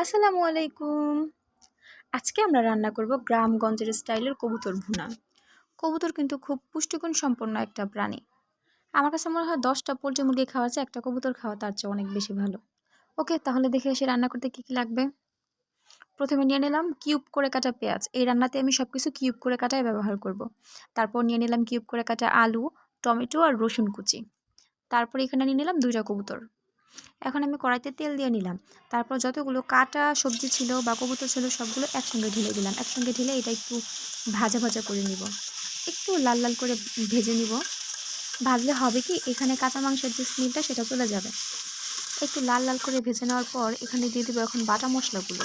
আসসালামু আলাইকুম। আজকে আমরা রান্না করব গ্রামগঞ্জের স্টাইলের কবুতর ভুনা। কবুতর কিন্তু খুব পুষ্টিগুণ সম্পন্ন একটা প্রাণী। আমার কাছে মনে হয় ১০টা পোল্ট্রি মুরগি খাওয়া চেয়ে একটা কবুতর খাওয়া তার চেয়ে অনেক বেশি ভালো। ওকে, তাহলে দেখে আসি রান্না করতে কী কী লাগবে। প্রথমে নিয়ে নিলাম কিউব করে কাটা পেঁয়াজ। এই রান্নাতে আমি সবকিছু কিউব করে কাটাই ব্যবহার করব। তারপর নিয়ে নিলাম কিউব করে কাটা আলু, টমেটো আর রসুন কুচি। তারপর এখানে নিয়ে নিলাম ২টা কবুতর। এখন আমি কড়াইতে তেল দিয়ে নিলাম। তারপর যতগুলো কাটা সবজি ছিল বা কবুতর ছিল সবগুলো একসঙ্গে ঢেলে দিলাম। একসঙ্গে ঢেলে এটা একটু ভাজা ভাজা করে নিব। একটু লাল লাল করে ভেজে নিব। ভাজলে হবে কি, এখানে কাঁচা মাংসের যে স্মেলটা সেটা চলে যাবে। একটু লাল লাল করে ভেজে নেওয়ার পর এখানে দিয়ে দেবো এখন বাটা মশলাগুলো।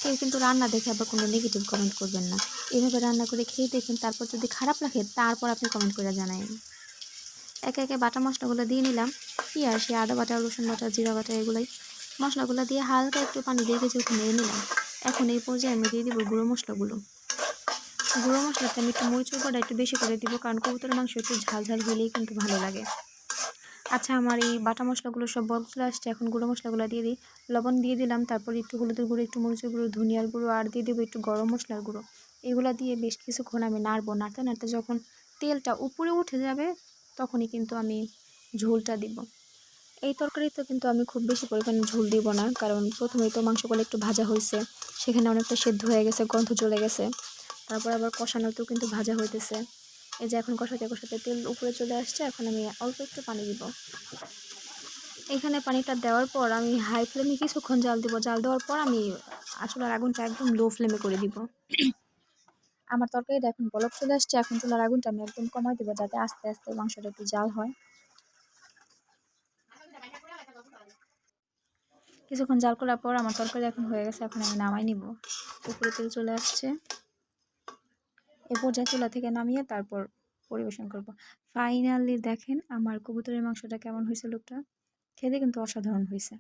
কেউ কিন্তু রান্না দেখে আবার কোনো নেগেটিভ কমেন্ট করবেন না। এভাবে রান্না করে খেয়ে দেখুন, তারপর যদি খারাপ লাগে তারপর আপনি কমেন্ট করে জানাবেন। একে একে বাটা মশলাগুলো দিয়ে নিলাম। পেঁয়াজ, আদা বাটা, রসুন বাটা, জিরা বাটা, এগুলাই মশলাগুলো দিয়ে হালকা একটু পানি দিয়ে কিছুক্ষণ নেড়ে নিলাম। এখন এই পর্যায়ে আমি দিয়ে দিব গুঁড়ো মশলাগুলো। গুঁড়ো মশলাতে আমি একটু মরিচের গুঁড়া একটু বেশি করে দিব, কারণ কবুতরের মাংস একটু ঝাল ঝাল হলেই কিন্তু ভালো লাগে। আচ্ছা, আমার এই বাটা মশলাগুলো সব বলক চলে আসছে। এখন গুঁড়ো মশলাগুলো দিয়ে দিই। লবণ দিয়ে দিলাম, তারপর একটু হলুদের গুঁড়ো, একটু মরিচের গুঁড়ো, ধনিয়ার গুঁড়ো আর দিয়ে দেবো একটু গরম মশলার গুঁড়ো। এগুলো দিয়ে বেশ কিছুক্ষণ আমি নাড়বো। নাড়তে নাড়তে যখন তেলটা উপরে উঠে যাবে তখনই কিন্তু আমি ঝোলটা দিব। এই তরকারিতে কিন্তু আমি খুব বেশি পরিমাণে ঝোল দিব না, কারণ প্রথমেই তো মাংসগুলো একটু ভাজা হয়েছে, সেখানে অনেকটা সেদ্ধ হয়ে গেছে, গন্ধ চলে গেছে। তারপর আবার কষানোতেও কিন্তু ভাজা হইতেছে। এই যে এখন কষাতে কষাতে তেল উপরে চলে আসছে, এখন আমি অল্প একটু পানি দিব। এখানে পানিটা দেওয়ার পর আমি হাই ফ্লেমে কিছুক্ষণ জাল দিব। জাল দেওয়ার পর আমি চুলার আগুনটা একদম লো ফ্লেমে করে দিব। আমার তরকারিটা এখন বলক চলে আসছে। এখন চুলার আগুনটা আমি একদম কমাই দেবো, যাতে আস্তে আস্তে মাংসটা একটু জাল হয়। কিছুক্ষণ জাল করার পর আমার তরকারি এখন হয়ে গেছে। এখন আমি নামাই নিব। উপরে তেল চলে আসছে। এ পর্যায়ে চুলা থেকে নামিয়ে তারপর পরিবেশন করব। ফাইনালি দেখেন আমার কবুতরের মাংসটা কেমন হয়েছে। লোকটা খেতে কিন্তু অসাধারণ হয়েছে।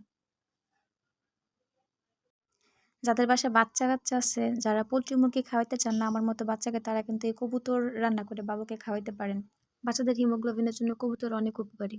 যাদের বাসায় বাচ্চা কাচ্চা আছে, যারা পোল্ট্রি মুরগি খাওয়াইতে চান না আমার মতো বাচ্চাকে, তারা কিন্তু এই কবুতর রান্না করে বাবুকে খাওয়াইতে পারেন। বাচ্চাদের হিমোগ্লোবিনের জন্য কবুতর অনেক উপকারী।